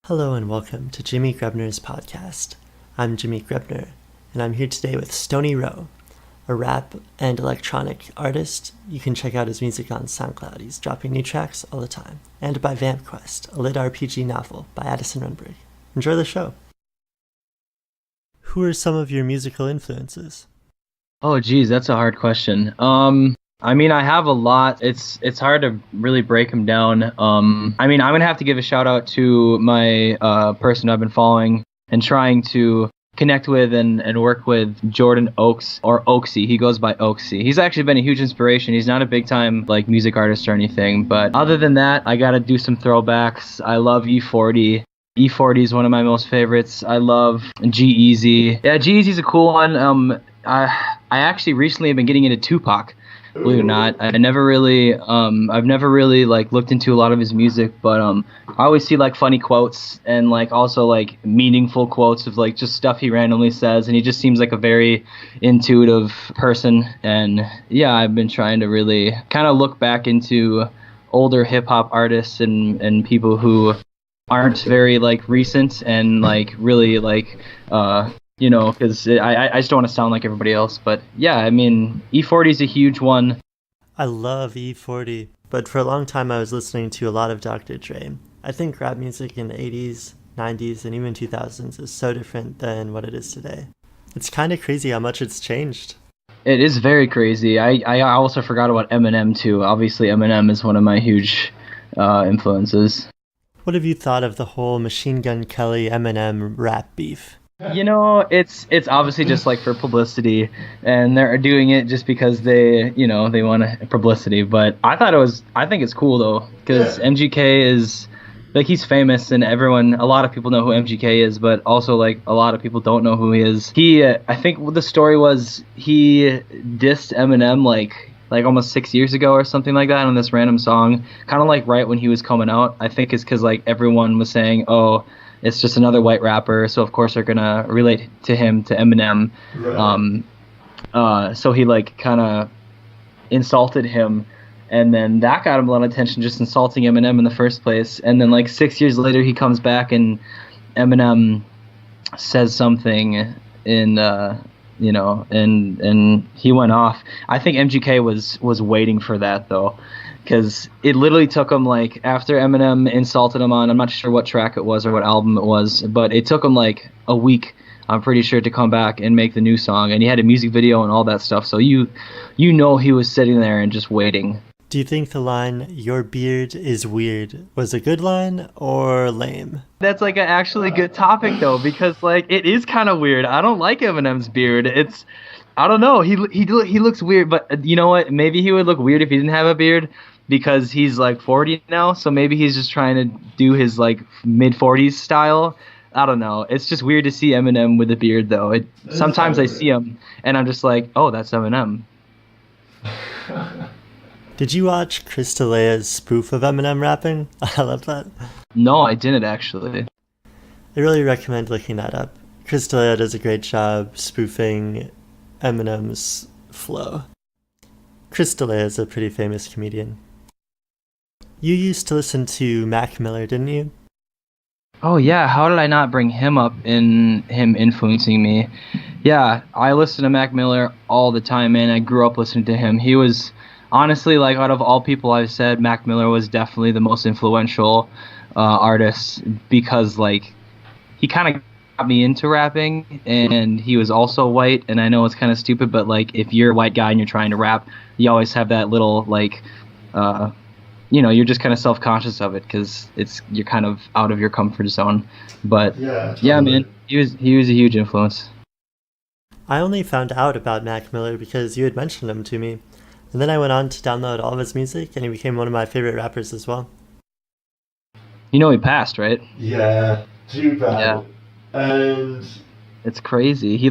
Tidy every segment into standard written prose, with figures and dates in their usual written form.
Hello and welcome to Jimmy Grebnur's podcast. I'm Jimmy Grebnur, and I'm here today with Stoney, a rap and electronic artist. You can check out his music on SoundCloud. He's dropping new tracks all the time. And by VampQuest, a LitRPG Novel by Addison Runberg. Enjoy the show. Who are some of your musical influences? Oh, geez, that's a hard question. I have a lot. It's hard to really break them down. I'm gonna have to give a shout out to my person I've been following and trying to connect with and work with, Jordan Oaks, or Oaksy. He goes by Oaksy. He's actually been a huge inspiration. He's not a big time music artist or anything, but other than that, I gotta do some throwbacks. I love E40. E40 is one of my most favorites. I love G-Eazy. Yeah, G-Eazy's a cool one. I actually recently have been getting into Tupac. Believe it or not, I've never really looked into a lot of his music, but I always see funny quotes and also meaningful quotes of just stuff he randomly says, and he just seems like a very intuitive person. And yeah, I've been trying to really kind of look back into older hip hop artists and people who aren't very recent and really because I just don't want to sound like everybody else. But yeah, E40 is a huge one. I love E40, but for a long time I was listening to a lot of Dr. Dre. I think rap music in the 80s, 90s, and even 2000s is so different than what it is today. It's kind of crazy how much it's changed. It is very crazy. I also forgot about Eminem too. Obviously Eminem is one of my huge influences. What have you thought of the whole Machine Gun Kelly Eminem rap beef? It's obviously just for publicity, and they're doing it just because they want publicity. But I think it's cool though, because MGK is he's famous, and a lot of people know who MGK is, but also a lot of people don't know who he is. I think the story was he dissed Eminem almost 6 years ago or something like that on this random song, kind of right when he was coming out. I think it's because everyone was saying, oh, it's just another white rapper, so of course they're gonna relate to Eminem. Right. So he kind of insulted him, and then that got him a lot of attention, just insulting Eminem in the first place. And then 6 years later, he comes back and Eminem says something and he went off. I think MGK was waiting for that though, because it literally took him after Eminem insulted him on, I'm not sure what track it was or what album it was, but it took him a week, I'm pretty sure, to come back and make the new song, and he had a music video and all that stuff. So he was sitting there and just waiting. Do you think the line "your beard is weird" was a good line or lame? That's an actually good topic though, because it is kind of weird. I don't like Eminem's beard. I don't know. He looks weird, but you know what? Maybe he would look weird if he didn't have a beard, because he's 40 now. So maybe he's just trying to do his mid 40s style. I don't know. It's just weird to see Eminem with a beard though. Sometimes I see him and I'm just oh, that's Eminem. Did you watch Chris D'Elia's spoof of Eminem rapping? I love that. No, I didn't actually. I really recommend looking that up. Chris D'Elia does a great job spoofing Eminem's flow. Chris D'Elia is a pretty famous comedian. You used to listen to Mac Miller, didn't you? Oh yeah, how did I not bring him up in him influencing me? Yeah, I listen to Mac Miller all the time, man. I grew up listening to him. He was honestly, out of all people I've said, Mac Miller was definitely the most influential artist, because he kind of got me into rapping, and he was also white. And I know it's kind of stupid, but if you're a white guy and you're trying to rap, you always have that little you're just kind of self-conscious of it, because you're kind of out of your comfort zone. But yeah, totally. Yeah, man, he was a huge influence. I only found out about Mac Miller because you had mentioned him to me. And then I went on to download all of his music, and he became one of my favorite rappers as well. He passed, right? Yeah, too bad. Yeah. And it's crazy. He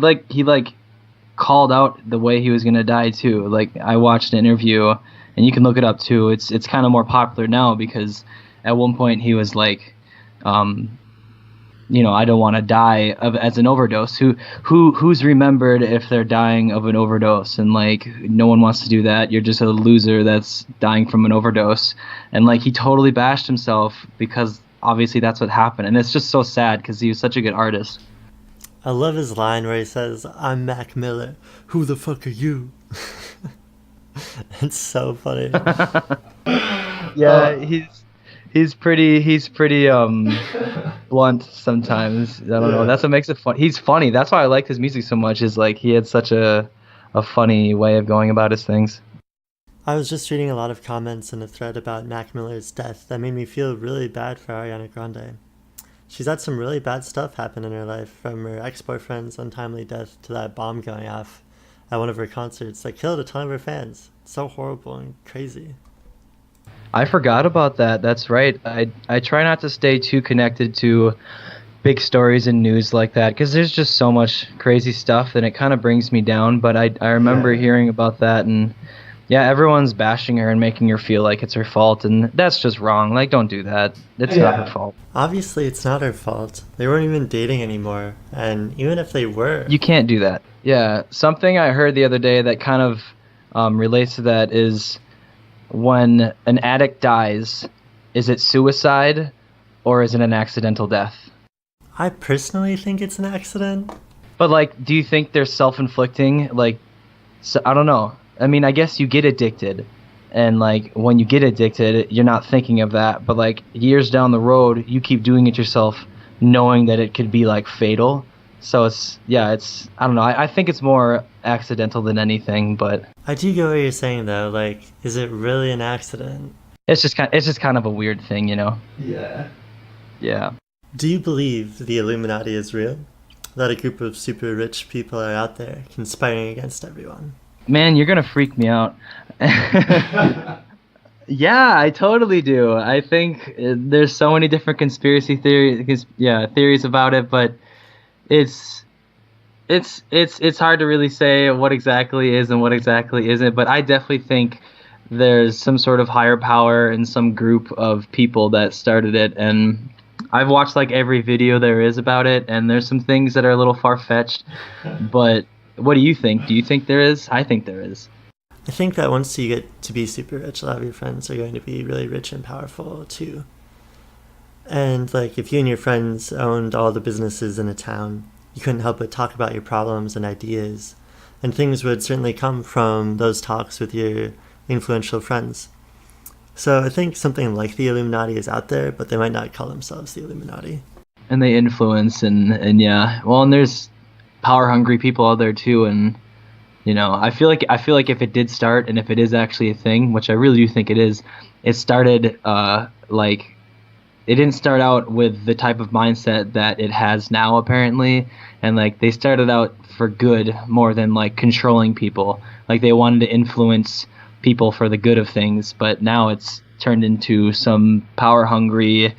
called out the way he was gonna die too. I watched an interview, and you can look it up too. It's kind of more popular now, because at one point he was I don't want to die as an overdose. Who's remembered if they're dying of an overdose? And no one wants to do that. You're just a loser that's dying from an overdose. And he totally bashed himself because obviously that's what happened, and it's just so sad because he was such a good artist. I love his line where he says, "I'm Mac Miller. Who the fuck are you?" It's so funny. Yeah, he's pretty blunt sometimes. I don't know. That's what makes it fun. He's funny. That's why I like his music so much. Is like he had such a funny way of going about his things. I was just reading a lot of comments in a thread about Mac Miller's death that made me feel really bad for Ariana Grande. She's had some really bad stuff happen in her life, from her ex-boyfriend's untimely death to that bomb going off at one of her concerts that killed a ton of her fans. It's so horrible and crazy. I forgot about that. That's right. I try not to stay too connected to big stories and news like that because there's just so much crazy stuff and it kind of brings me down. But I remember hearing about that, and yeah, everyone's bashing her and making her feel like it's her fault, and that's just wrong. Like, don't do that. It's not her fault. Obviously, it's not her fault. They weren't even dating anymore, and even if they were... You can't do that. Yeah, something I heard the other day that kind of relates to that is when an addict dies, is it suicide or is it an accidental death? I personally think it's an accident. But, like, do you think they're self-inflicting? Like, so, I don't know. I mean, I guess you get addicted, and like when you get addicted, you're not thinking of that. But like years down the road, you keep doing it yourself, knowing that it could be like fatal. So it's I don't know. I think it's more accidental than anything. But I do get what you're saying though. Like, is it really an accident? It's just kind of a weird thing, you know. Yeah. Yeah. Do you believe the Illuminati is real? That a group of super rich people are out there conspiring against everyone? Man, you're gonna freak me out. Yeah, I totally do. I think there's so many different conspiracy theories about it, but it's hard to really say what exactly is and what exactly isn't. But I definitely think there's some sort of higher power and some group of people that started it, and I've watched like every video there is about it, and there's some things that are a little far-fetched, but what do you think? Do you think there is? I think there is. I think that once you get to be super rich, a lot of your friends are going to be really rich and powerful too. And like if you and your friends owned all the businesses in a town, you couldn't help but talk about your problems and ideas. And things would certainly come from those talks with your influential friends. So I think something like the Illuminati is out there, but they might not call themselves the Illuminati. And they influence and yeah. Well, and there's power hungry people out there too, and you know, I feel like if it did start and if it is actually a thing, which I really do think it is, it started like it didn't start out with the type of mindset that it has now apparently, and like they started out for good more than like controlling people. Like they wanted to influence people for the good of things, but now it's turned into some power hungry,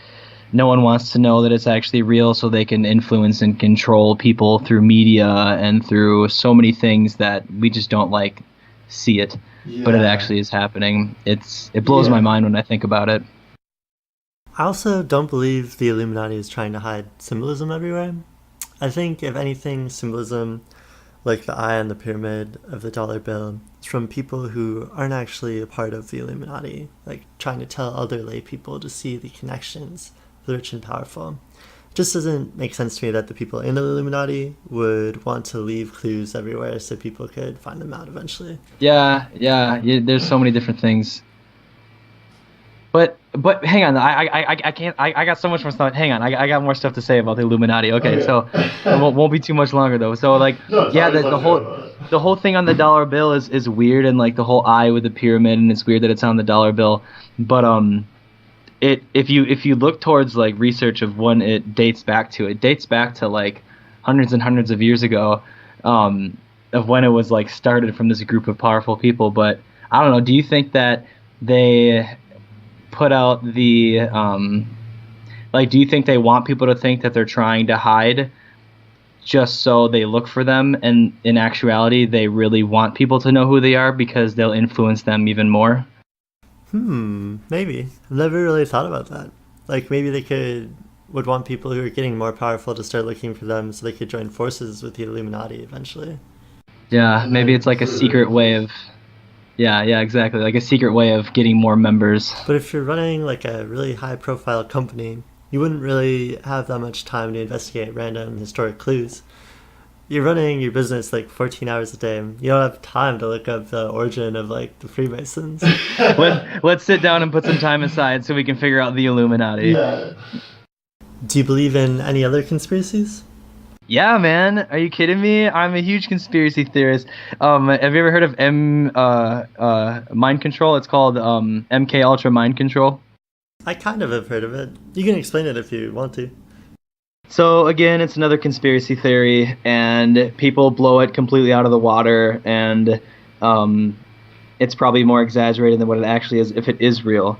no one wants to know that it's actually real, so they can influence and control people through media and through so many things that we just don't like see it. Yeah. But it actually is happening. It blows my mind when I think about it. I also don't believe the Illuminati is trying to hide symbolism everywhere. I think, if anything, symbolism, like the eye on the pyramid of the dollar bill, is from people who aren't actually a part of the Illuminati, like trying to tell other lay people to see the connections the rich and powerful. It just doesn't make sense to me that the people in the Illuminati would want to leave clues everywhere so people could find them out eventually. Yeah, there's so many different things. But hang on, I can't. I got so much more stuff. Hang on, I got more stuff to say about the Illuminati. Okay. So it won't be too much longer though. So like, the whole thing on the dollar bill is weird, and like the whole eye with the pyramid, and it's weird that it's on the dollar bill. But if you look towards like research of when it dates back to like hundreds and hundreds of years ago, of when it was like started from this group of powerful people. But I don't know. Do you think that they put out the do you think they want people to think that they're trying to hide just so they look for them, and in actuality they really want people to know who they are because they'll influence them even more? Maybe. I've never really thought about that. Like maybe they would want people who are getting more powerful to start looking for them so they could join forces with the Illuminati eventually. Yeah, maybe it's like a secret way of Yeah, exactly. Like a secret way of getting more members. But if you're running like a really high profile company you wouldn't really have that much time to investigate random historic clues. You're running your business like 14 hours a day. You don't have time to look up the origin of like the Freemasons. Let's sit down and put some time aside so we can figure out the Illuminati. Yeah. Do you believe in any other conspiracies? Yeah, man. Are you kidding me? I'm a huge conspiracy theorist. Have you ever heard of mind control? It's called MK Ultra mind control. I kind of have heard of it. You can explain it if you want to. So again, it's another conspiracy theory, and people blow it completely out of the water, and it's probably more exaggerated than what it actually is if it is real.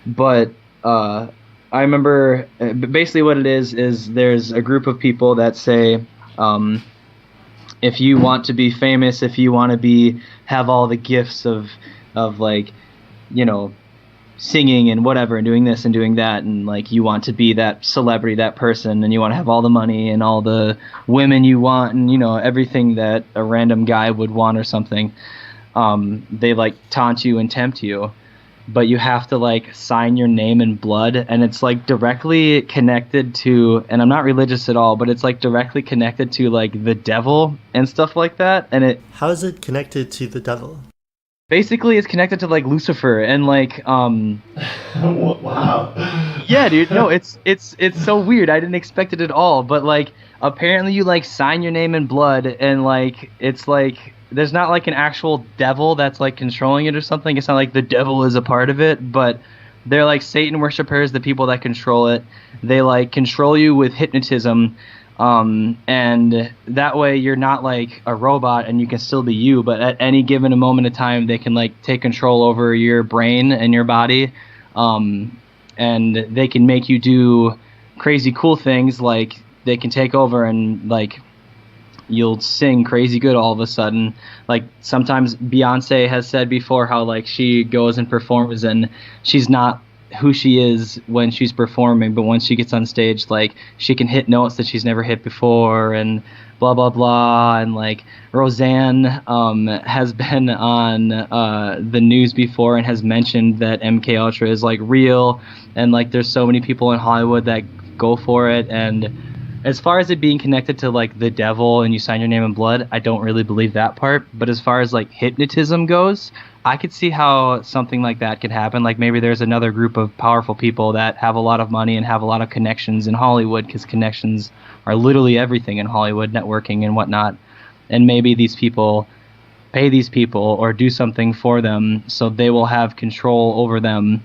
But I remember basically what it is there's a group of people that say if you want to be famous, if you want to have all the gifts of like, you know, singing and whatever and doing this and doing that, and like you want to be that celebrity, that person, and you want to have all the money and all the women you want, and you know, everything that a random guy would want or something, they like taunt you and tempt you, but you have to like sign your name in blood, and it's like directly connected to, and I'm not religious at all, but it's like directly connected to like the devil and stuff like that. And How is it connected to the devil? basically it's connected to like Lucifer and like Wow. yeah, dude. No, it's so weird. I didn't expect it at all. But like, apparently, you like sign your name in blood, and like it's like there's not like an actual devil that's like controlling it or something. It's not like the devil is a part of it, but they're like Satan worshippers, the people that control it. They like control you with hypnotism, and that way you're not like a robot, and you can still be you. But at any given moment of time, they can like take control over your brain and your body. And they can make you do crazy cool things, like they can take over and like you'll sing crazy good all of a sudden. Like sometimes Beyonce has said before how like she goes and performs and she's not who she is when she's performing, but once she gets on stage, like she can hit notes that she's never hit before and blah blah blah. And like Roseanne has been on the news before and has mentioned that MK Ultra is like real, and like there's so many people in Hollywood that go for it. And as far as it being connected to like the devil and you sign your name in blood, I don't really believe that part. But as far as like hypnotism goes, I could see how something like that could happen. Like maybe there's another group of powerful people that have a lot of money and have a lot of connections in Hollywood, because connections are literally everything in Hollywood, networking and whatnot. And maybe these people pay these people or do something for them so they will have control over them,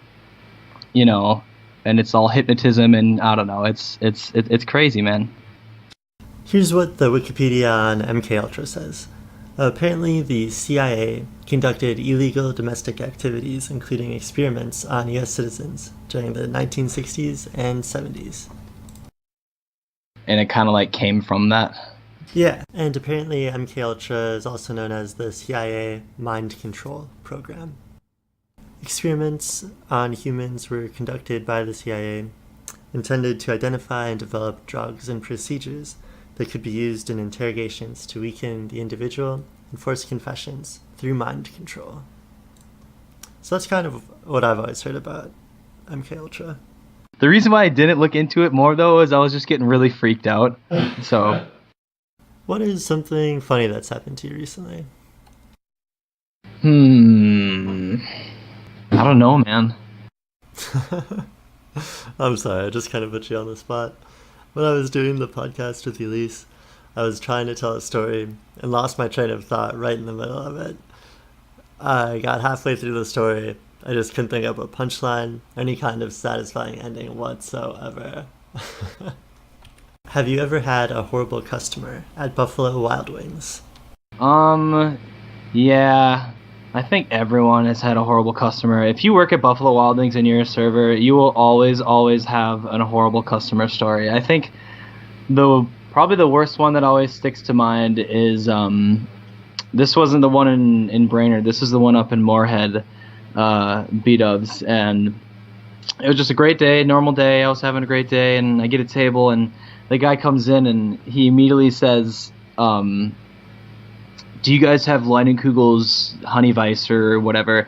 you know, and it's all hypnotism. And I don't know, it's crazy, man. Here's what the Wikipedia on MKUltra says. Apparently, the CIA conducted illegal domestic activities, including experiments on U.S. citizens during the 1960s and 70s. And it kind of like came from that. Yeah, and apparently MKUltra is also known as the CIA Mind Control Program. Experiments on humans were conducted by the CIA, intended to identify and develop drugs and procedures that could be used in interrogations to weaken the individual and force confessions through mind control. So that's kind of what I've always heard about MKUltra. The reason why I didn't look into it more, though, is I was just getting really freaked out. So, what is something funny that's happened to you recently? I don't know, man. I'm sorry, I just kind of put you on the spot. When I was doing the podcast with Elise, I was trying to tell a story and lost my train of thought right in the middle of it. I got halfway through the story. I just couldn't think of a punchline, any kind of satisfying ending whatsoever. Have you ever had a horrible customer at Buffalo Wild Wings? Yeah. I think everyone has had a horrible customer. If you work at Buffalo Wild Wings and you're a server, you will always have a horrible customer story. I think probably the worst one that always sticks to mind is this wasn't the one in Brainerd. This is the one up in Moorhead, B-dubs, and it was just a great day, normal day. I was having a great day, and I get a table, and the guy comes in, and he immediately says, do you guys have Leinenkugel's Honey Weiss or whatever?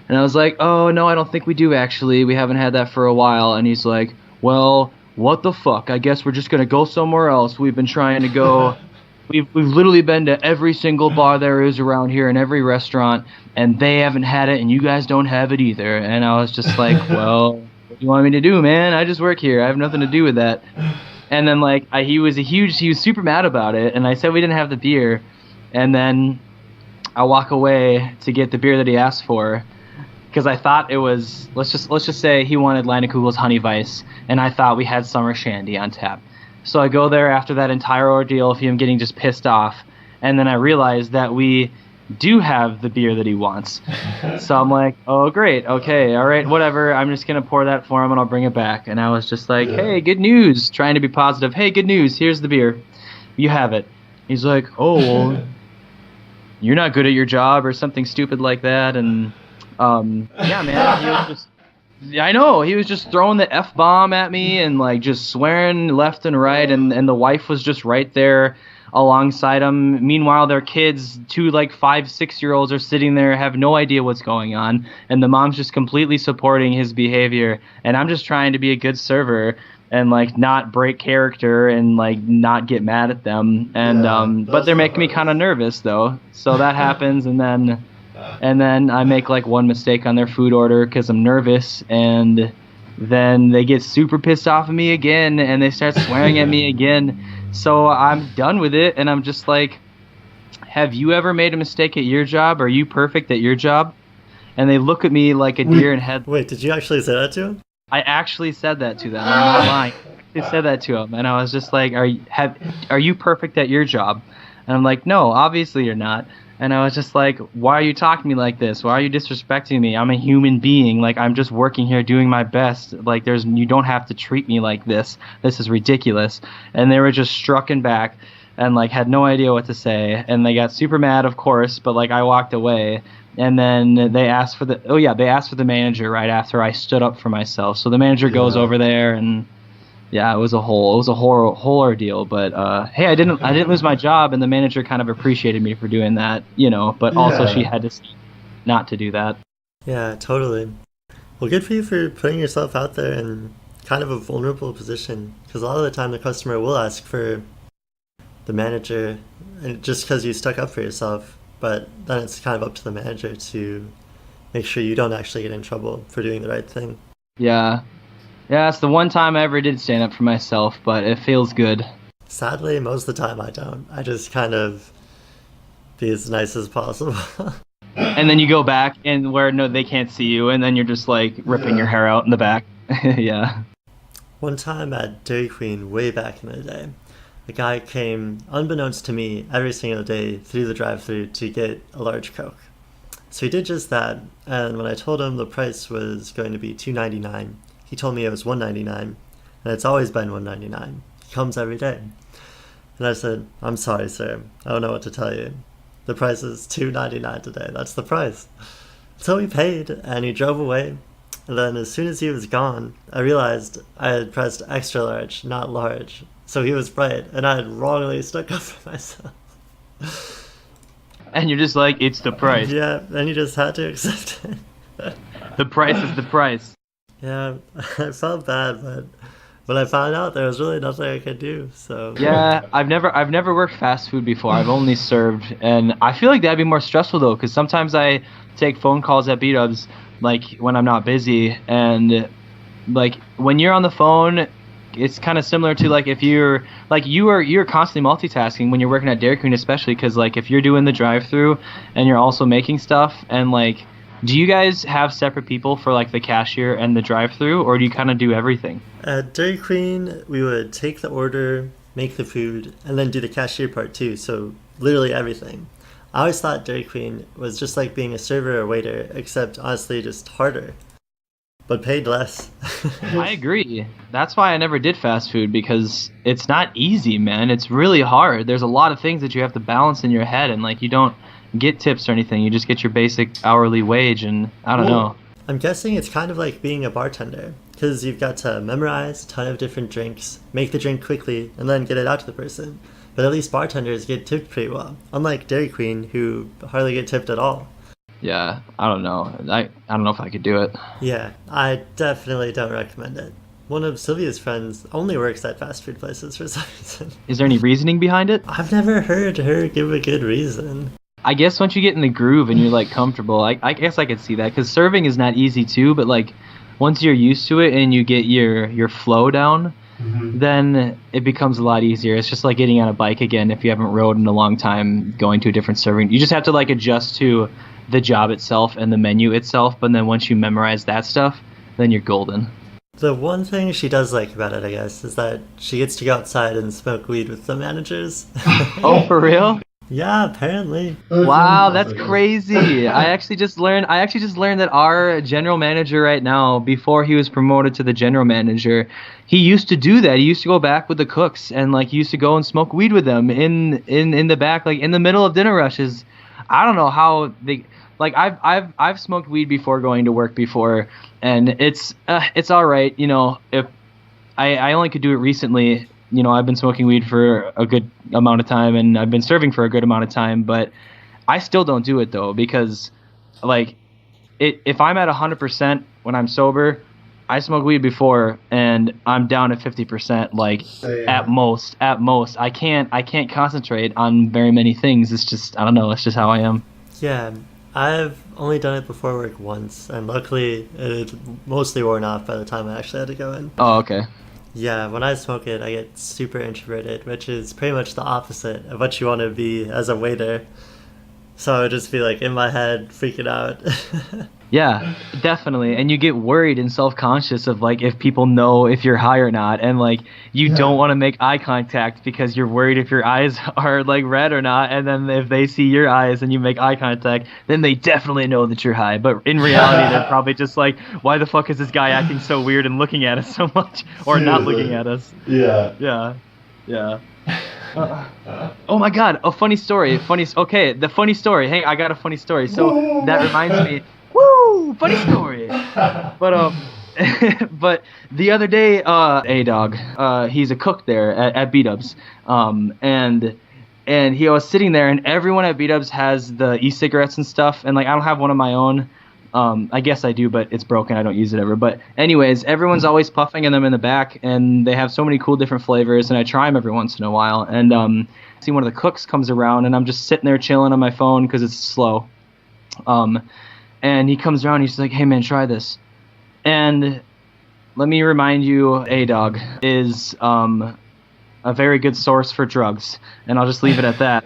And I was like, oh, no, I don't think we do, actually. We haven't had that for a while. And he's like, well, what the fuck? I guess we're just gonna go somewhere else. We've been trying to go. We've literally been to every single bar there is around here and every restaurant, and they haven't had it, and you guys don't have it either. And I was just like, well, what do you want me to do, man? I just work here. I have nothing to do with that. And then like he was super mad about it, and I said we didn't have the beer, and then I walk away to get the beer that he asked for, because I thought it was let's just say he wanted Leinenkugel's Honey Weiss, and I thought we had Summer Shandy on tap. So I go there after that entire ordeal of him getting just pissed off, and then I realize that we do have the beer that he wants. So I'm like, oh, great, okay, all right, whatever, I'm just going to pour that for him and I'll bring it back. And I was just like, hey, good news, trying to be positive. Hey, good news, here's the beer. You have it. He's like, oh, well, you're not good at your job or something stupid like that. And, yeah, man, he was just... I know, he was just throwing the F-bomb at me and like just swearing left and right, and the wife was just right there alongside him. Meanwhile, their kids, 2 like 5-6-year-olds, are sitting there, have no idea what's going on, and the mom's just completely supporting his behavior, and I'm just trying to be a good server and like not break character and like not get mad at them. And but they're making me kind of nervous though. So that happens, and then I make like one mistake on their food order because I'm nervous, and then they get super pissed off at me again, and they start swearing at me again. So I'm done with it, and I'm just like, have you ever made a mistake at your job? Are you perfect at your job? And they look at me like a deer in headlights. Wait, did you actually say that to him? I actually said that to them. I'm not lying. I said that to them, and I was just like, are you perfect at your job? And I'm like, no, obviously you're not. And I was just like, why are you talking to me like this? Why are you disrespecting me? I'm a human being. Like, I'm just working here doing my best. Like, you don't have to treat me like this. This is ridiculous. And they were just strucken back and, like, had no idea what to say. And they got super mad, of course, but, like, I walked away. And then they asked for the manager right after I stood up for myself. So the manager goes over there, and yeah, it was a whole ordeal. But hey, I didn't lose my job, and the manager kind of appreciated me for doing that, you know. But also she had to see not to do that. Yeah, totally. Well, good for you for putting yourself out there in kind of a vulnerable position, because a lot of the time the customer will ask for the manager, and just because you stuck up for yourself. But then it's kind of up to the manager to make sure you don't actually get in trouble for doing the right thing. Yeah, it's the one time I ever did stand up for myself, but it feels good. Sadly, most of the time I don't. I just kind of be as nice as possible. And then you go back and where they can't see you, and then you're just like ripping your hair out in the back. Yeah. One time at Dairy Queen, way back in the day, a guy came, unbeknownst to me, every single day through the drive-thru to get a large Coke. So he did just that, and when I told him the price was going to be $2.99, he told me it was $1.99, and it's always been $1.99. He comes every day. And I said, I'm sorry, sir. I don't know what to tell you. The price is $2.99 today. That's the price. So he paid, and he drove away. And then as soon as he was gone, I realized I had pressed extra large, not large. So he was right, and I had wrongly stuck up for myself. And you're just like, it's the price. Yeah, and you just had to accept it. The price is the price. Yeah, I felt bad, but when I found out, there was really nothing I could do. So yeah, I've never worked fast food before. I've only served, and I feel like that'd be more stressful though, because sometimes I take phone calls at B-dubs, like when I'm not busy, and like when you're on the phone, it's kind of similar to like if you're like you're constantly multitasking when you're working at Dairy Queen, especially because like if you're doing the drive-through and you're also making stuff, and like, do you guys have separate people for like the cashier and the drive-through, or do you kind of do everything? At Dairy Queen, we would take the order, make the food, and then do the cashier part too. So literally everything. I always thought Dairy Queen was just like being a server or waiter, except honestly just harder, but paid less. I agree. That's why I never did fast food, because it's not easy, man. It's really hard. There's a lot of things that you have to balance in your head, and like you don't get tips or anything. You just get your basic hourly wage, and I don't know. I'm guessing it's kind of like being a bartender, because you've got to memorize a ton of different drinks, make the drink quickly, and then get it out to the person. But at least bartenders get tipped pretty well, unlike Dairy Queen, who hardly get tipped at all. Yeah, I don't know. I don't know if I could do it. Yeah, I definitely don't recommend it. one of Sylvia's friends only works at fast food places for some reason. Is there any reasoning behind it? I've never heard her give a good reason. I guess once you get in the groove and you're like comfortable, I guess I could see that, because serving is not easy too. But like once you're used to it and you get your flow down, then it becomes a lot easier. It's just like getting on a bike again if you haven't rode in a long time, going to a different serving. You just have to like adjust to the job itself and the menu itself. But then once you memorize that stuff, then you're golden. The one thing she does like about it, I guess, is that she gets to go outside and smoke weed with the managers. Oh, for real? Yeah, apparently. Wow, that's crazy. I actually just learned that our general manager right now, before he was promoted to the general manager, he used to do that. He used to go back with the cooks and like he used to go and smoke weed with them in the back, like in the middle of dinner rushes. I don't know how they like I've smoked weed before going to work before, and it's all right, you know. If I only could do it recently. You know, I've been smoking weed for a good amount of time, and I've been serving for a good amount of time, but I still don't do it though, because like if I'm at 100% when I'm sober, I smoke weed before and I'm down at 50%, like at most. I can't concentrate on very many things. It's just, I don't know, it's just how I am. Yeah, I've only done it before work once, and luckily it mostly worn off by the time I actually had to go in. Oh, okay. Yeah, when I smoke it, I get super introverted, which is pretty much the opposite of what you want to be as a waiter. So I would just be like in my head, freaking out. Yeah, definitely. And you get worried and self-conscious of like if people know if you're high or not, and like you don't want to make eye contact because you're worried if your eyes are like red or not, and then if they see your eyes and you make eye contact, then they definitely know that you're high. But in reality, they're probably just like, why the fuck is this guy acting so weird and looking at us so much, or not looking at us? Yeah. Oh my god, a funny story. The funny story. Hey, I got a funny story. So that reminds me. Woo! Funny story. But but the other day, A-Dog, he's a cook there at B-Dubs, and he was sitting there, and everyone at B-Dubs has the e-cigarettes and stuff, and like I don't have one of my own. I guess I do, but it's broken. I don't use it ever. But anyways, everyone's always puffing in them in the back, and they have so many cool different flavors, and I try them every once in a while. And see one of the cooks comes around, and I'm just sitting there chilling on my phone because it's slow. And he comes around, he's like, hey man, try this. And let me remind you, A-Dog is a very good source for drugs, and I'll just leave it at that.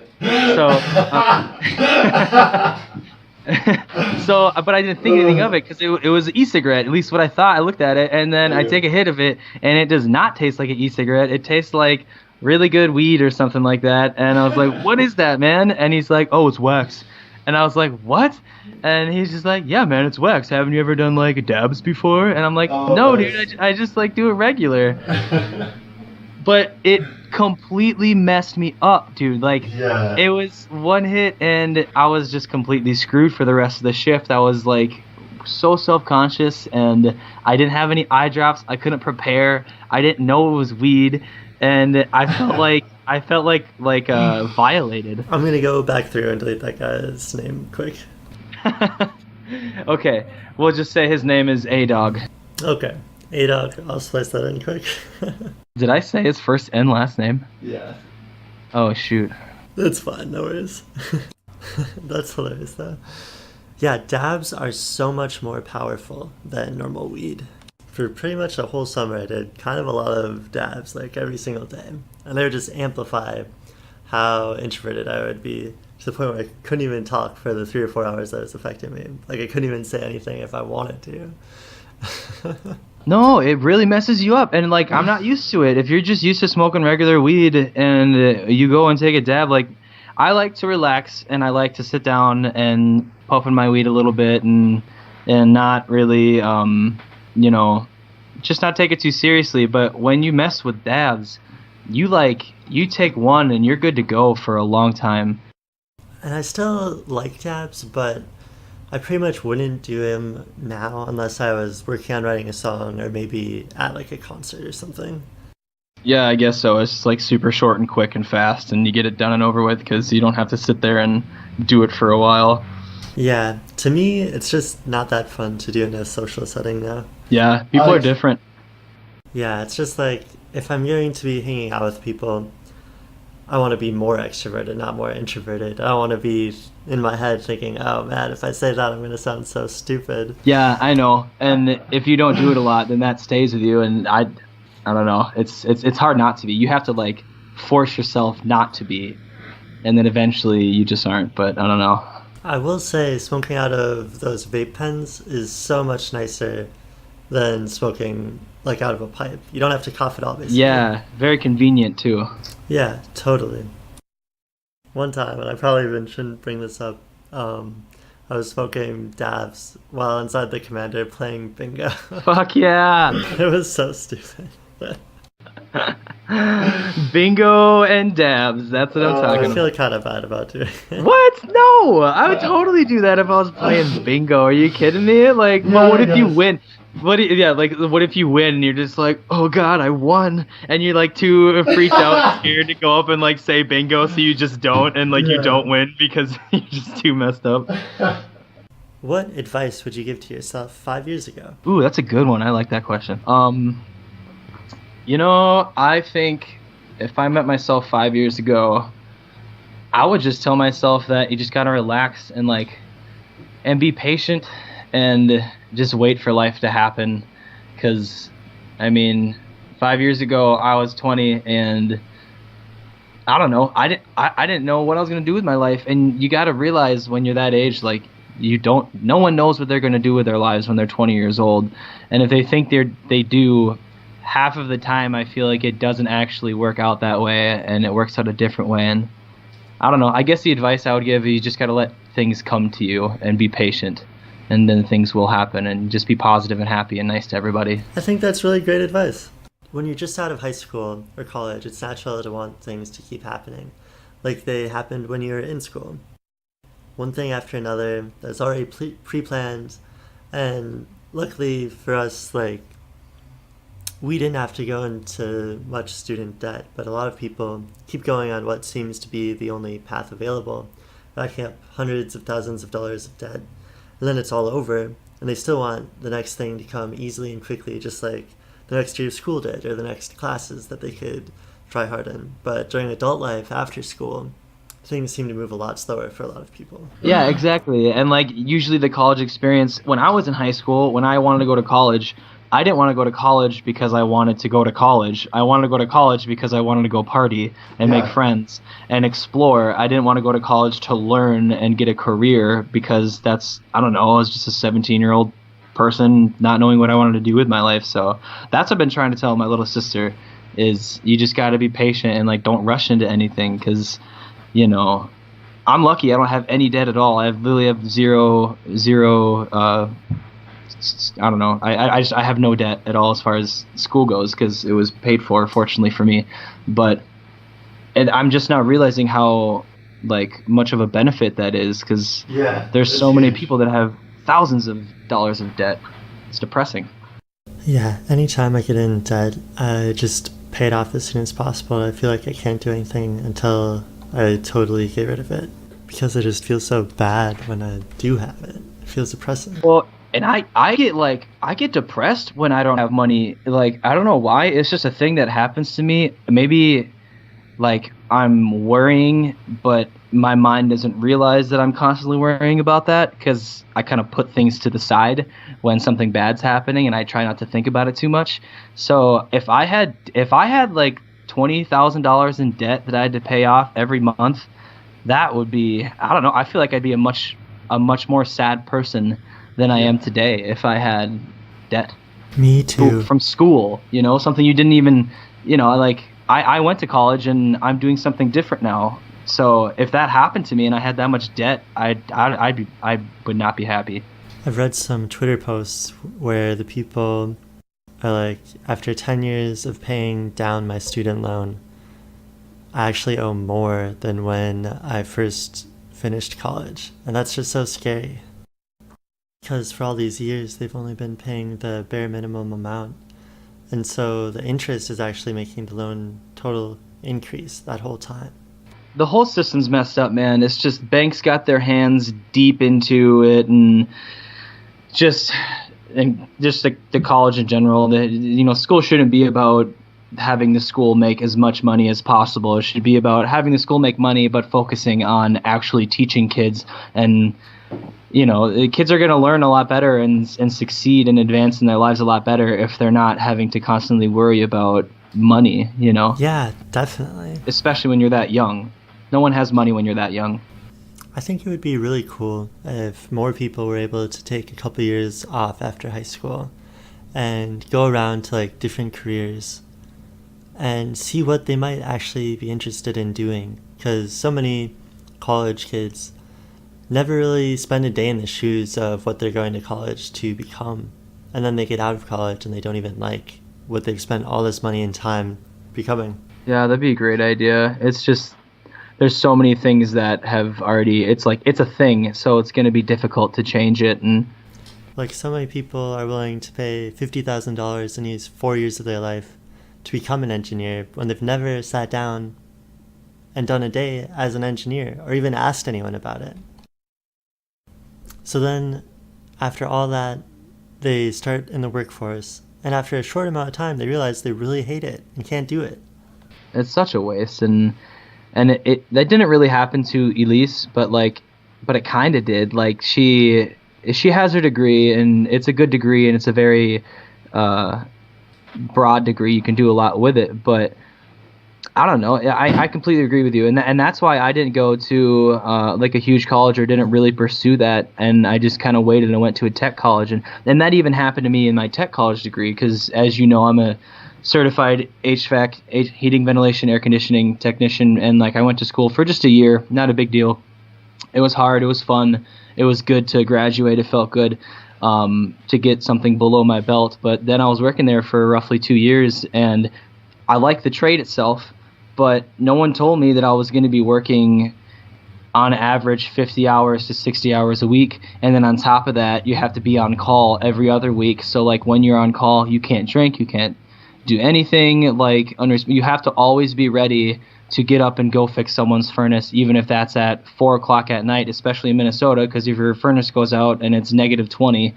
So, but I didn't think anything of it because it was an e-cigarette, at least what I thought. I looked at it, and then I take a hit of it, and it does not taste like an e-cigarette. It tastes like really good weed or something like that. And I was like, what is that, man? And he's like, oh, it's wax. And I was like, what? And he's just like, yeah, man, it's wax. Haven't you ever done like dabs before? And I'm like, no, dude, I just like do it regular. But it completely messed me up, dude. Like, it was one hit, and I was just completely screwed for the rest of the shift. I was like so self-conscious, and I didn't have any eye drops. I couldn't prepare. I didn't know it was weed, and I felt like violated. I'm gonna go back through and delete that guy's name quick. Okay, we'll just say his name is A-Dog. Okay, A-Dog. I'll splice that in quick. Did I say his first and last name? Yeah. Oh, shoot. That's fine, no worries. That's hilarious, though. Yeah, dabs are so much more powerful than normal weed. For pretty much the whole summer, I did kind of a lot of dabs, like every single day. And they would just amplify how introverted I would be, to the point where I couldn't even talk for the 3 or 4 hours that it was affecting me. Like, I couldn't even say anything if I wanted to. No, it really messes you up, and like I'm not used to it. If you're just used to smoking regular weed and you go and take a dab, like I like to relax and I like to sit down and puff in my weed a little bit and not really just not take it too seriously. But when you mess with dabs, you take one and you're good to go for a long time. And I still like dabs, but I pretty much wouldn't do him now unless I was working on writing a song or maybe at like a concert or something. Yeah, I guess so. It's just like super short and quick and fast, and you get it done and over with because you don't have to sit there and do it for a while. Yeah, to me, it's just not that fun to do in a social setting now. Yeah, people are different. Yeah, it's just like if I'm going to be hanging out with people, I want to be more extroverted, not more introverted. I don't want to be in my head thinking, oh man, if I say that, I'm going to sound so stupid. Yeah, I know. And if you don't do it a lot, then that stays with you. And I don't know. It's hard not to be. You have to like force yourself not to be, and then eventually you just aren't. But I don't know. I will say smoking out of those vape pens is so much nicer than smoking like out of a pipe. You don't have to cough at all, basically. Yeah, very convenient too. Yeah, totally. One time, and I probably even shouldn't bring this up, I was smoking dabs while inside the commander playing bingo. Fuck yeah! It was so stupid. Bingo and dabs. That's what I'm talking I about. feel kind of bad about doing it. What? No! I would totally do that if I was playing bingo. Are you kidding me? Like, Yeah, well, what I if you guess. win? What if you win and you're just like, oh god, I won, and you're like too freaked out and scared to go up and like say bingo, so you just don't, and like you Yeah. don't win because you're just too messed up. What advice would you give to yourself 5 years ago? Ooh, that's a good one. I like that question. I think if I met myself 5 years ago, I would just tell myself that you just gotta relax and be patient and just wait for life to happen. Because, 5 years ago I was 20 and I don't know. I didn't know what I was gonna do with my life, and you gotta realize when you're that age, like no one knows what they're gonna do with their lives when they're 20 years old, and if they think they do. Half of the time I feel like it doesn't actually work out that way, and it works out a different way. And I don't know, I guess the advice I would give is you just got to let things come to you and be patient, and then things will happen, and just be positive and happy and nice to everybody. I think that's really great advice. When you're just out of high school or college, it's natural to want things to keep happening, like they happened when you were in school. One thing after another that's already pre-planned, and luckily for us, like, we didn't have to go into much student debt, but a lot of people keep going on what seems to be the only path available, racking up hundreds of thousands of dollars of debt. And then it's all over, and they still want the next thing to come easily and quickly, just like the next year of school did, or the next classes that they could try hard in. But during adult life, after school, things seem to move a lot slower for a lot of people. Yeah, exactly. And usually the college experience, when I was in high school, when I wanted to go to college, I didn't want to go to college because I wanted to go to college. I wanted to go to college because I wanted to go party and make friends and explore. I didn't want to go to college to learn and get a career because I was just a 17-year-old person not knowing what I wanted to do with my life. So that's what I've been trying to tell my little sister is you just got to be patient and don't rush into anything because, I'm lucky I don't have any debt at all. I literally have zero I don't know. I have no debt at all as far as school goes because it was paid for, fortunately for me. And I'm just now realizing how much of a benefit that is because there's so many people that have thousands of dollars of debt. It's depressing. Yeah, anytime I get in debt, I just pay it off as soon as possible. I feel like I can't do anything until I totally get rid of it because it just feels so bad when I do have it. It feels depressing. Well, and I get depressed when I don't have money. I don't know why. It's just a thing that happens to me. Maybe I'm worrying, but my mind doesn't realize that I'm constantly worrying about that because I kind of put things to the side when something bad's happening, and I try not to think about it too much. So if I had $20,000 in debt that I had to pay off every month, that would be, I don't know. I feel like I'd be a much more sad person than I am today if I had debt. Me too. From school, something you didn't even, I went to college and I'm doing something different now. So if that happened to me and I had that much debt, I would not be happy. I've read some Twitter posts where the people are like, after 10 years of paying down my student loan, I actually owe more than when I first finished college. And that's just so scary. Because for all these years, they've only been paying the bare minimum amount. And so the interest is actually making the loan total increase that whole time. The whole system's messed up, man. It's just banks got their hands deep into it and just and just the college in general, school shouldn't be about having the school make as much money as possible. It should be about having the school make money, but focusing on actually teaching kids. And, the kids are going to learn a lot better and succeed and advance in their lives a lot better if they're not having to constantly worry about money, Yeah, definitely. Especially when you're that young. No one has money when you're that young. I think it would be really cool if more people were able to take a couple years off after high school and go around to like different careers and see what they might actually be interested in doing, because so many college kids never really spend a day in the shoes of what they're going to college to become, and then they get out of college and they don't even like what they've spent all this money and time becoming. Yeah, that'd be a great idea. It's just there's so many things that have already, it's a thing, so it's going to be difficult to change it. And like, so many people are willing to pay $50,000 and use 4 years of their life to become an engineer when they've never sat down and done a day as an engineer or even asked anyone about it. So then, after all that, they start in the workforce, and after a short amount of time, they realize they really hate it and can't do it. It's such a waste, and it that didn't really happen to Elise, but it kind of did. Like, she has her degree, and it's a good degree, and it's a very broad degree. You can do a lot with it, but I don't know. I completely agree with you, and that's why I didn't go to like a huge college or didn't really pursue that, and I just kind of waited and went to a tech college, and that even happened to me in my tech college degree, because as you know, I'm a certified HVAC, heating, ventilation, air conditioning technician, and I went to school for just a year. Not a big deal. It was hard. It was fun. It was good to graduate. It felt good to get something below my belt. But then I was working there for roughly 2 years, and I liked the trade itself, but no one told me that I was going to be working on average 50 hours to 60 hours a week, and then on top of that, you have to be on call every other week. So when you're on call, you can't drink, you can't do anything. You have to always be ready to get up and go fix someone's furnace, even if that's at 4 o'clock at night, especially in Minnesota, because if your furnace goes out and it's negative 20,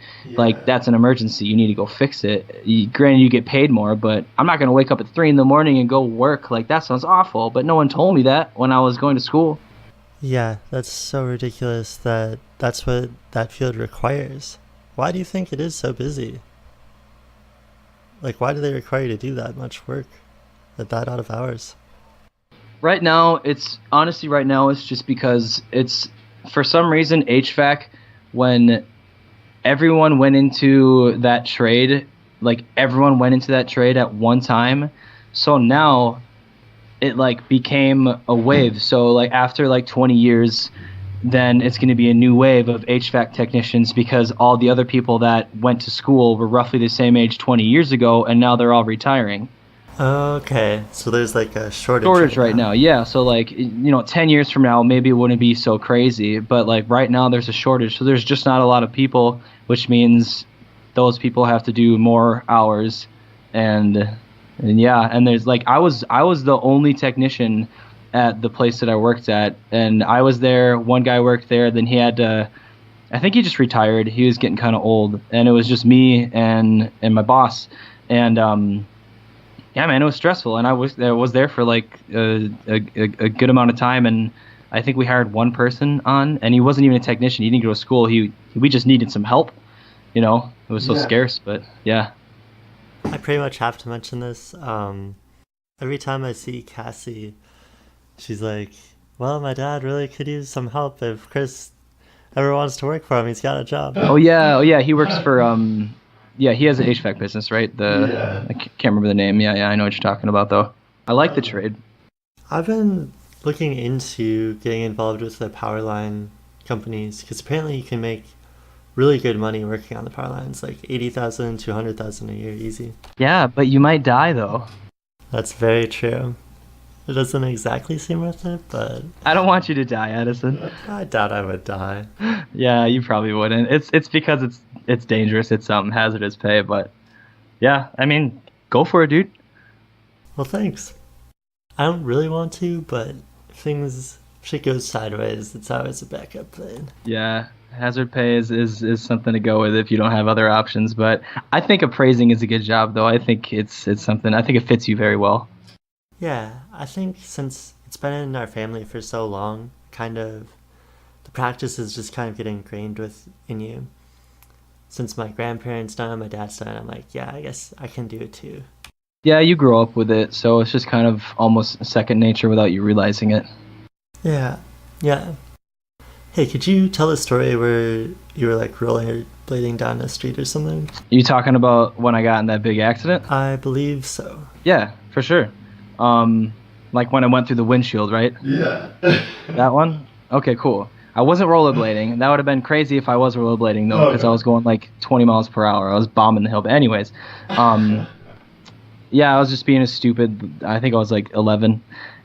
that's an emergency. You need to go fix it. Granted, you get paid more, but I'm not going to wake up at 3 in the morning and go work. That sounds awful, but no one told me that when I was going to school. Yeah, that's so ridiculous that that's what that field requires. Why do you think it is so busy? Why do they require you to do that much work at that out of hours? Right now, it's just because it's, for some reason, HVAC, when everyone went into that trade, everyone went into that trade at one time. So now it became a wave. So after 20 years, then it's going to be a new wave of HVAC technicians, because all the other people that went to school were roughly the same age 20 years ago, and now they're all retiring. Okay, so there's a shortage right now. Yeah, so 10 years from now, maybe it wouldn't be so crazy, but right now there's a shortage, so there's just not a lot of people, which means those people have to do more hours, and there's I was the only technician at the place that I worked at, and I was there. One guy worked there, then he had to, I think he just retired. He was getting kind of old, and it was just me and my boss, and yeah, man, it was stressful, and I was there for a good amount of time, and I think we hired one person on, and he wasn't even a technician. He didn't go to school. We just needed some help, it was so scarce, but yeah. I pretty much have to mention this. Every time I see Cassie, she's like, well, my dad really could use some help. If Chris ever wants to work for him, he's got a job. Oh yeah, he works for he has an HVAC business, right? I can't remember the name. Yeah, I know what you're talking about, though. I like the trade. I've been looking into getting involved with the power line companies, because apparently you can make really good money working on the power lines, $80,000 to $100,000 a year, easy. Yeah, but you might die, though. That's very true. It doesn't exactly seem worth it, but I don't want you to die, Edison. I doubt I would die. Yeah, you probably wouldn't. It's because it's dangerous. It's hazardous pay, but yeah, I mean, go for it, dude. Well, thanks. I don't really want to, but if shit goes sideways, it's always a backup plan. Yeah, Hazard pay is something to go with if you don't have other options. But I think appraising is a good job, though. I think it's something. I think it fits you very well. Yeah, I think since it's been in our family for so long, kind of the practice is just kind of getting ingrained in you. Since my grandparents done it, my dad's done it, I'm like, yeah, I guess I can do it too. Yeah, you grow up with it, so it's just kind of almost second nature without you realizing it. Yeah. Hey, could you tell a story where you were like rollerblading down a street or something? You talking about when I got in that big accident? I believe so. Yeah, for sure. Like when I went through the windshield, right? Yeah. That one? Okay, cool. I wasn't rollerblading. That would have been crazy if I was rollerblading, though, because I was going like 20 miles per hour. I was bombing the hill. But anyways, yeah, I was just being a stupid. I think I was like 11,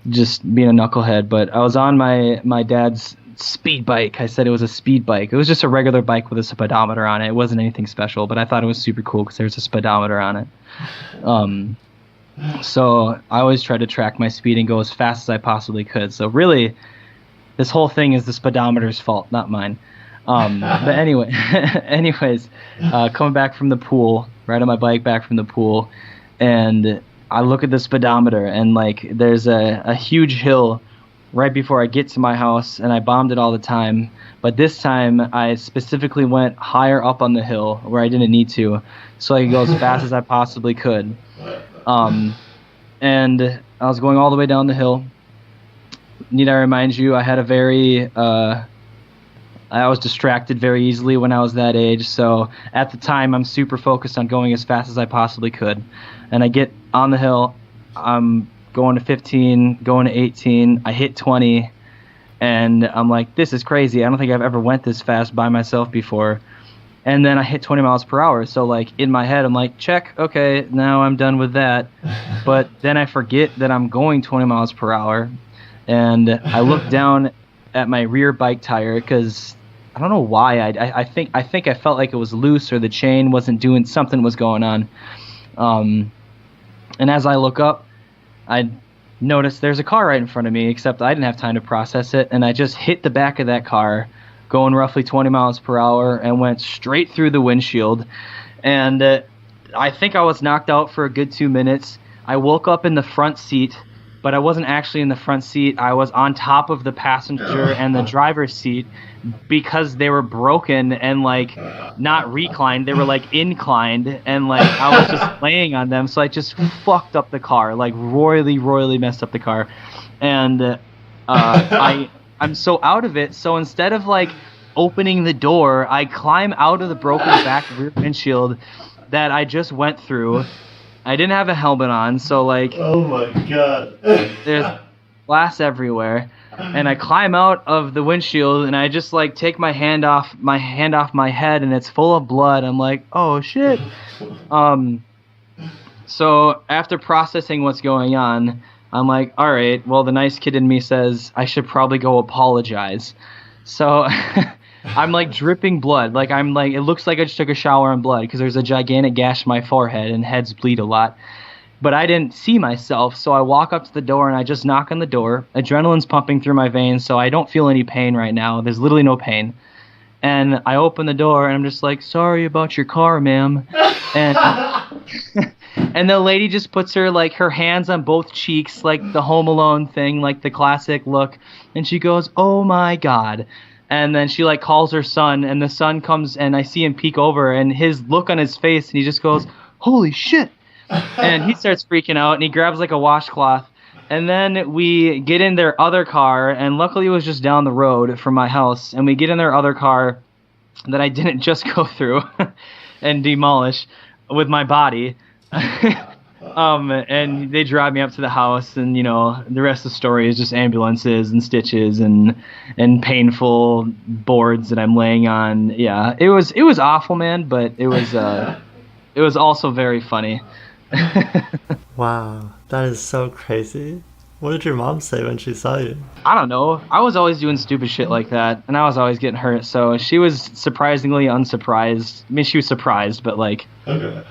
just being a knucklehead. But I was on my dad's speed bike. I said it was a speed bike. It was just a regular bike with a speedometer on it. It wasn't anything special, but I thought it was super cool because there's a speedometer on it. So I always tried to track my speed and go as fast as I possibly could. So really, this whole thing is the speedometer's fault, not mine. But anyways, coming back from the pool, riding my bike back from the pool, and I look at the speedometer, and like there's a huge hill right before I get to my house, and I bombed it all the time. But this time, I specifically went higher up on the hill where I didn't need to, so I could go as fast as I possibly could. And I was going all the way down the hill. Need I remind you, I had I was distracted very easily when I was that age, so at the time I'm super focused on going as fast as I possibly could. And I get on the hill, I'm going to 15, going to 18, I hit 20, and I'm like, this is crazy. I don't think I've ever went this fast by myself before. And then I hit 20 miles per hour, so like in my head I'm like, check, okay, now I'm done with that. But then I forget that I'm going 20 miles per hour. And I looked down at my rear bike tire because I don't know why. I think I felt like it was loose or the chain wasn't doing something was going on. And as I look up, I noticed there's a car right in front of me, except I didn't have time to process it, and I just hit the back of that car, going roughly 20 miles per hour, and went straight through the windshield. And I think I was knocked out for a good 2 minutes. I woke up in the front seat, but I wasn't actually in the front seat. I was on top of the passenger and the driver's seat because they were broken and like not reclined. They were like inclined, and like I was just laying on them. So I just fucked up the car, like royally messed up the car. And I'm so out of it. So instead of like opening the door, I climb out of the broken back rear windshield that I just went through. I didn't have a helmet on, so like, oh my god, there's glass everywhere, and I climb out of the windshield, and I just like take my hand off my head, and it's full of blood. I'm like, oh shit. So after processing what's going on, I'm like, all right, well, the nice kid in me says I should probably go apologize. So I'm like dripping blood. Like I'm like, it looks like I just took a shower in blood because there's a gigantic gash in my forehead and heads bleed a lot. But I didn't see myself, so I walk up to the door and I just knock on the door. Adrenaline's pumping through my veins, so I don't feel any pain right now. There's literally no pain. And I open the door and I'm just like, sorry about your car, ma'am. And and the lady just puts her hands on both cheeks, like the Home Alone thing, like the classic look. And she goes, oh my God. And then she like calls her son, and the son comes, and I see him peek over, and his look on his face, and he just goes, holy shit. And he starts freaking out, and he grabs like a washcloth. And then we get in their other car, and luckily it was just down the road from my house. And we get in their other car that I didn't just go through and demolish with my body. And they drive me up to the house, and you know the rest of the story is just ambulances and stitches and painful boards that I'm laying on. Yeah, it was awful, man, but it was also very funny. Wow, that is so crazy. What did your mom say when she saw you? I don't know. I was always doing stupid shit like that, and I was always getting hurt. So she was surprisingly unsurprised. I mean, she was surprised, but like, okay,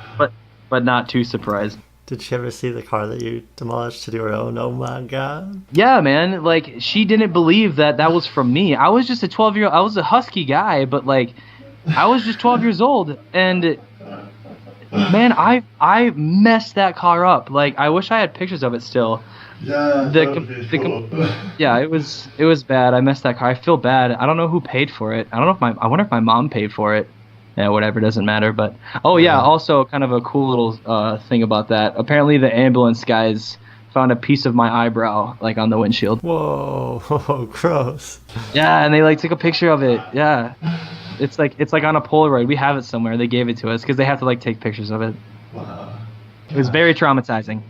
but not too surprised. Did she ever see the car that you demolished to do her own? Oh my god. Yeah, man. Like, she didn't believe that was from me. I was just a 12-year-old. I was a husky guy, but like, I was just 12 years old, and man, I messed that car up. Like, I wish I had pictures of it still. Yeah, that would be cool. Yeah, it was bad. I messed that car. I feel bad. I don't know who paid for it. I wonder if my mom paid for it. Yeah, whatever, doesn't matter. But also kind of a cool little thing about that. Apparently, the ambulance guys found a piece of my eyebrow like on the windshield. Whoa, gross. Yeah, and they like took a picture of it. Yeah, it's like on a Polaroid. We have it somewhere. They gave it to us because they have to like take pictures of it. Wow. It was very traumatizing.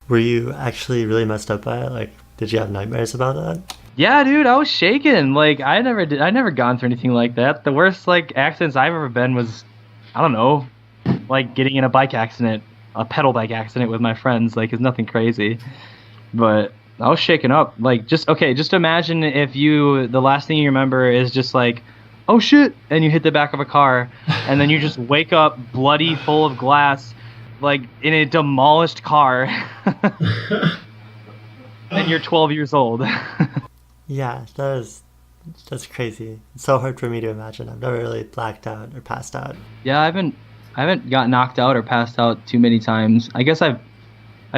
Were you actually really messed up by it? Like, did you have nightmares about that? Yeah, dude, I was shaking. Like, I never gone through anything like that. The worst like accidents I've ever been was, I don't know, like getting in a bike accident, a pedal bike accident with my friends. Like, it's nothing crazy, but I was shaken up. Like, just imagine if the last thing you remember is just like, oh shit, and you hit the back of a car, and then you just wake up bloody, full of glass, like in a demolished car, and you're 12 years old. Yeah, that's crazy. It's so hard for me to imagine. I've never really blacked out or passed out. Yeah, I haven't got knocked out or passed out too many times. I guess I've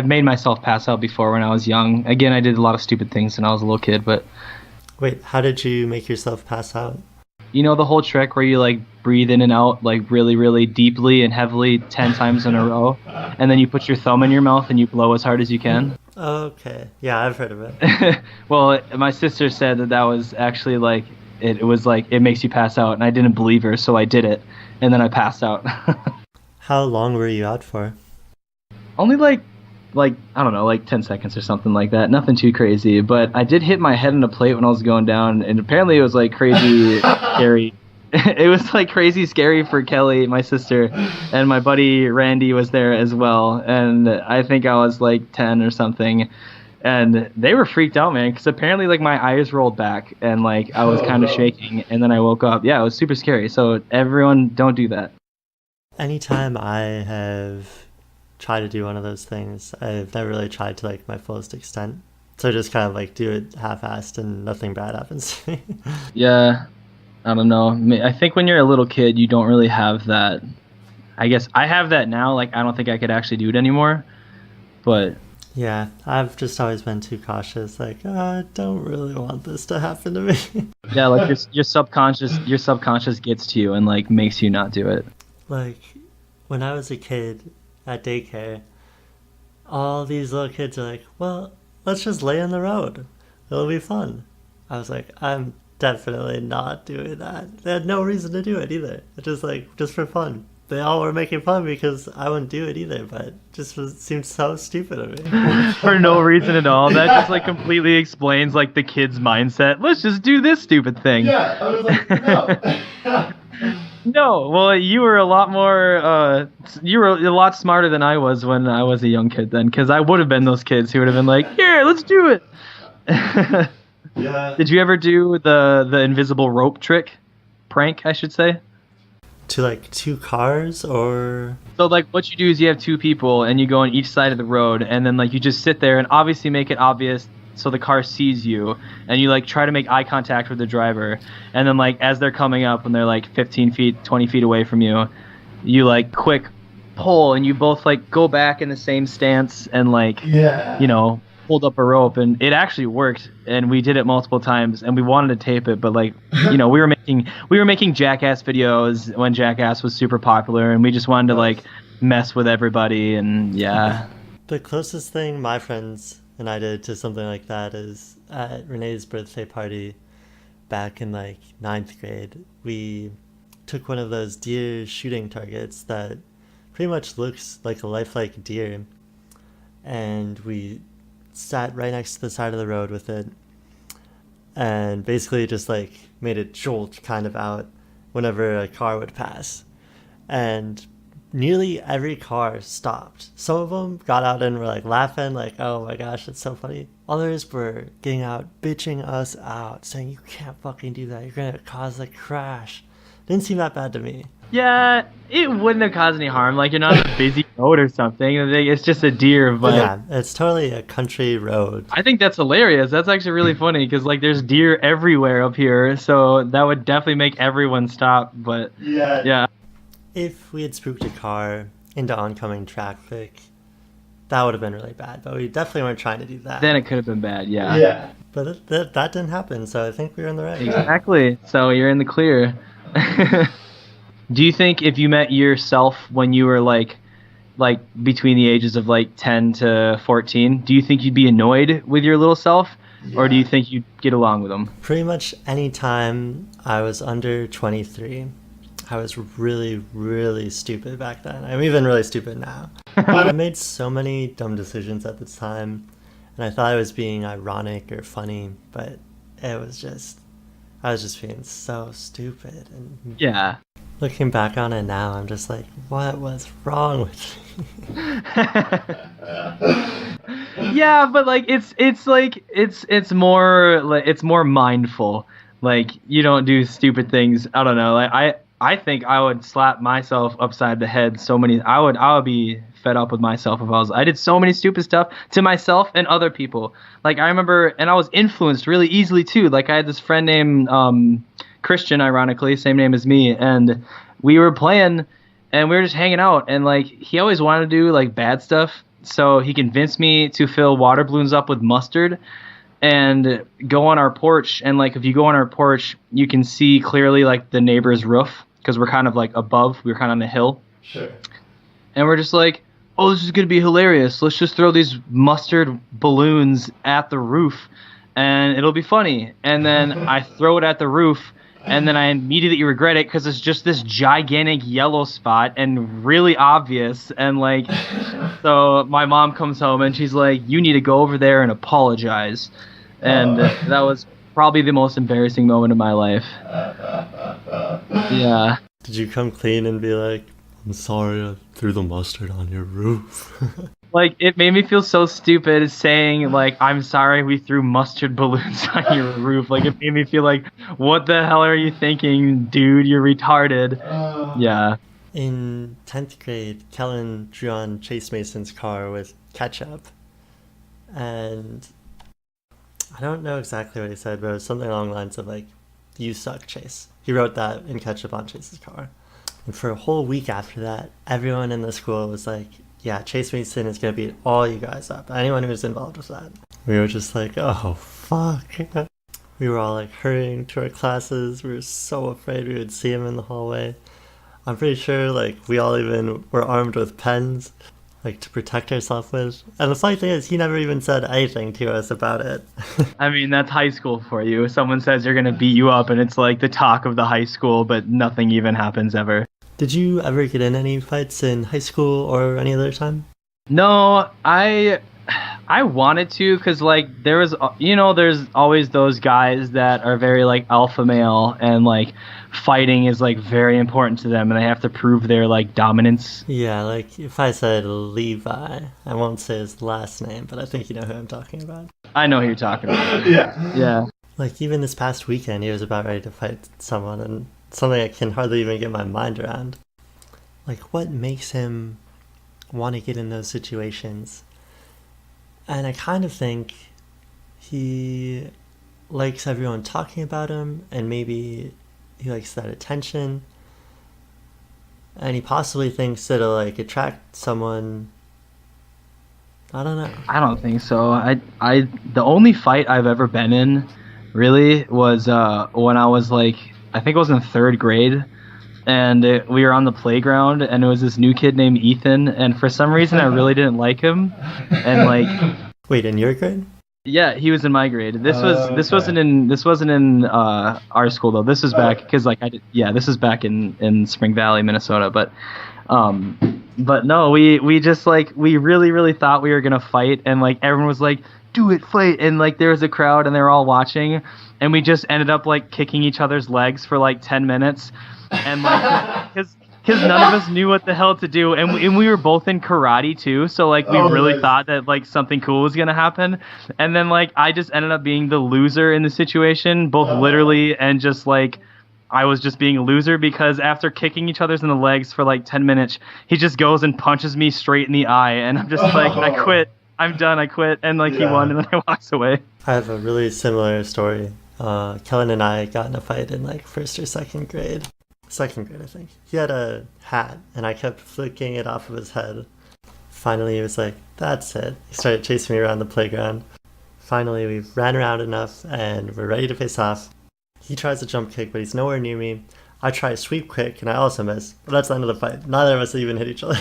made myself pass out before when I was young. Again, I did a lot of stupid things when I was a little kid, but... Wait, how did you make yourself pass out? You know the whole trick where you like breathe in and out like really, really deeply and heavily 10 times in a row, and then you put your thumb in your mouth and you blow as hard as you can? Okay. Yeah, I've heard of it. Well, my sister said that was actually like, it was like, it makes you pass out, and I didn't believe her, so I did it, and then I passed out. How long were you out for? Only like I don't know, like 10 seconds or something like that. Nothing too crazy, but I did hit my head on a plate when I was going down, and apparently it was like crazy scary. It was like crazy scary for Kelly, my sister, and my buddy Randy was there as well, and I think I was like 10 or something, and they were freaked out, man, because apparently like my eyes rolled back and like I was kind of shaking, and then I woke up. Yeah, it was super scary, so everyone don't do that. Anytime I have tried to do one of those things, I've never really tried to like my fullest extent, so I just kind of like do it half-assed and nothing bad happens to me. Yeah, I don't know. I think when you're a little kid, you don't really have that. I guess I have that now. Like, I don't think I could actually do it anymore, but yeah, I've just always been too cautious. Like, I don't really want this to happen to me. Yeah, like your subconscious gets to you and like makes you not do it. Like, when I was a kid at daycare, all these little kids are like, well, let's just lay on the road. It'll be fun. I was like, I'm definitely not doing that. They had no reason to do it either. It's just for fun. They all were making fun because I wouldn't do it either, but it just seemed so stupid of me. For no reason at all. That just like completely explains like the kid's mindset. Let's just do this stupid thing. Yeah, I was like, no. No, well, you were a lot smarter than I was when I was a young kid then, because I would have been those kids who would have been like, here, let's do it. Yeah. Did you ever do the invisible rope prank, I should say? To like two cars, or? So like what you do is you have two people and you go on each side of the road, and then like you just sit there and obviously make it obvious so the car sees you, and you like try to make eye contact with the driver, and then like as they're coming up and they're like 15 feet 20 feet away from you, you like quick pull and you both like go back in the same stance and like hold up a rope, and it actually worked, and we did it multiple times, and we wanted to tape it, but like we were making Jackass videos when Jackass was super popular, and we just wanted to like mess with everybody, and yeah. The closest thing my friends and I did to something like that is at Renee's birthday party back in like 9th grade. We took one of those deer shooting targets that pretty much looks like a lifelike deer, and we sat right next to the side of the road with it and basically just like made it jolt kind of out whenever a car would pass, and nearly every car stopped. Some of them got out and were like laughing, like, oh my gosh, that's so funny. Others were getting out, bitching us out, saying you can't fucking do that, you're gonna cause a crash. Didn't seem that bad to me. Yeah, it wouldn't have caused any harm. Like, you're not in a busy road or something. It's just a deer, but yeah, it's totally a country road. I think that's hilarious. That's actually really funny because like there's deer everywhere up here, so that would definitely make everyone stop. But yeah, If we had spooked a car into oncoming traffic, that would have been really bad. But we definitely weren't trying to do that. then it could have been bad. Yeah, But that didn't happen, so I think we were in the right. exactly. So you're in the clear. Do you think if you met yourself when you were like between the ages of like 10 to 14, do you think you'd be annoyed with your little self, or do you think you'd get along with them? Pretty much any time I was under 23, I was really, really stupid back then. I'm even really stupid now. I made so many dumb decisions at the time, and I thought I was being ironic or funny, but I was just being so stupid. And Yeah. looking back on it now, I'm just like, what was wrong with me? Yeah, but like it's more mindful. Like you don't do stupid things. I don't know. Like I think I would slap myself upside the head so many. I would be fed up with myself if I did so many stupid stuff to myself and other people. Like I remember, and I was influenced really easily too. Like I had this friend named Christian, ironically, same name as me, and we were playing and we were just hanging out, and like he always wanted to do like bad stuff, so he convinced me to fill water balloons up with mustard and go on our porch. And like if you go on our porch, you can see clearly like the neighbor's roof because we're kind of like above, we're kind of on the hill. Sure. And we're just like, oh, this is gonna be hilarious, let's just throw these mustard balloons at the roof and it'll be funny. And then I throw it at the roof, and then I immediately regret it because it's just this gigantic yellow spot and really obvious. And like, so my mom comes home and she's like, you need to go over there and apologize. And that was probably the most embarrassing moment of my life. Yeah. Did you come clean and be like, I'm sorry I threw the mustard on your roof? Like, it made me feel so stupid saying, like, I'm sorry we threw mustard balloons on your roof. Like, it made me feel like, what the hell are you thinking, dude? You're retarded. Yeah. In 10th grade, Kellen drew on Chase Mason's car with ketchup. And I don't know exactly what he said, but it was something along the lines of, like, you suck, Chase. He wrote that in ketchup on Chase's car. And for a whole week after that, everyone in the school was like, yeah, Chase Mason is going to beat all you guys up. Anyone who was involved with that. We were just like, oh, fuck. We were all like hurrying to our classes. We were so afraid we would see him in the hallway. I'm pretty sure like we all even were armed with pens, like to protect ourselves with. And the funny thing is, he never even said anything to us about it. I mean, that's high school for you. Someone says they're going to beat you up and it's like the talk of the high school, but nothing even happens ever. Did you ever get in any fights in high school or any other time? No, I wanted to, because like there was, there's always those guys that are very like alpha male, and like fighting is like very important to them and they have to prove their like dominance. Yeah, like if I said Levi, I won't say his last name, but I think you know who I'm talking about. I know who you're talking about. Yeah. Like even this past weekend, he was about ready to fight someone, and something I can hardly even get my mind around. Like, what makes him want to get in those situations? And I kind of think he likes everyone talking about him, and maybe he likes that attention. And he possibly thinks it'll, like, attract someone. I don't know. I don't think so. The only fight I've ever been in, really, was when I was like, I think I was in 3rd grade, and we were on the playground, and it was this new kid named Ethan, and for some reason I really didn't like him, and like. Wait, in your grade? Yeah, he was in my grade. This wasn't in our school though. This was back because like this is back in Spring Valley, Minnesota. But no, we just like we really thought we were gonna fight, and like everyone was like, do it, fight, and like there was a crowd and they were all watching, and we just ended up like kicking each other's legs for like 10 minutes, and like because none of us knew what the hell to do, and we were both in karate too, so like we really thought that like something cool was gonna happen, and then like I just ended up being the loser in the situation, both literally and just like I was just being a loser because after kicking each other's in the legs for like 10 minutes, he just goes and punches me straight in the eye, and I'm just like, I quit. I'm done. I quit. And like he won, and then I walks away. I have a really similar story. Kellen and I got in a fight in like first or second grade. Second grade, I think. He had a hat, and I kept flicking it off of his head. Finally, he was like, that's it. He started chasing me around the playground. Finally, we ran around enough, and we're ready to face off. He tries a jump kick, but he's nowhere near me. I try a sweep kick, and I also miss. But that's the end of the fight. Neither of us even hit each other.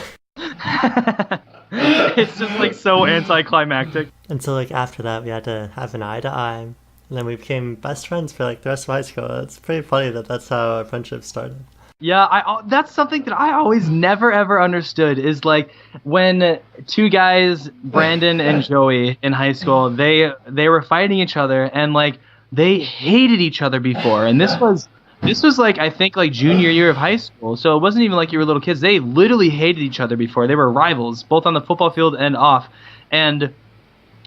It's just like so anticlimactic. And so like after that, we had to have an eye to eye, and then we became best friends for like the rest of high school. It's pretty funny that that's how our friendship started. Yeah, that's something that I always never ever understood is like when two guys, Brandon and Joey in high school, they were fighting each other and like they hated each other before, and this was like I think like junior year of high school, so it wasn't even like you were little kids. They literally hated each other before. They were rivals, both on the football field and off, and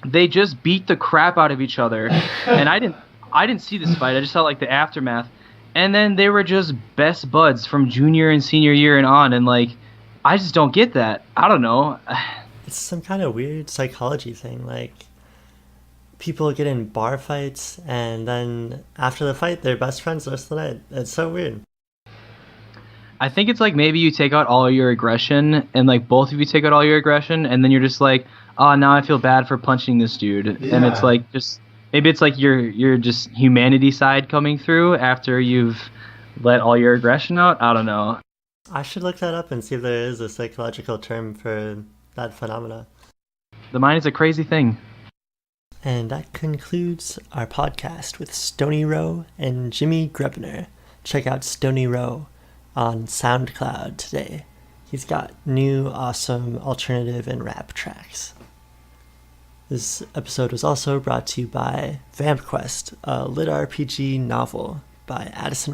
they just beat the crap out of each other. And I didn't see this fight. I just saw like the aftermath, and then they were just best buds from junior and senior year and on. And like, I just don't get that. I don't know. It's some kind of weird psychology thing. Like, people get in bar fights, and then after the fight, they're best friends the rest of the night. It's so weird. I think it's like maybe you take out all your aggression, and like both of you take out all your aggression, and then you're just like, oh, now I feel bad for punching this dude. Yeah. And it's like just maybe it's like your just humanity side coming through after you've let all your aggression out. I don't know. I should look that up and see if there is a psychological term for that phenomena. The mind is a crazy thing. And that concludes our podcast with Stoney Rowe and Jimmy Grebnur. Check out Stoney Rowe on SoundCloud today. He's got new awesome alternative and rap tracks. This episode was also brought to you by VampQuest, a LitRPG novel by Addison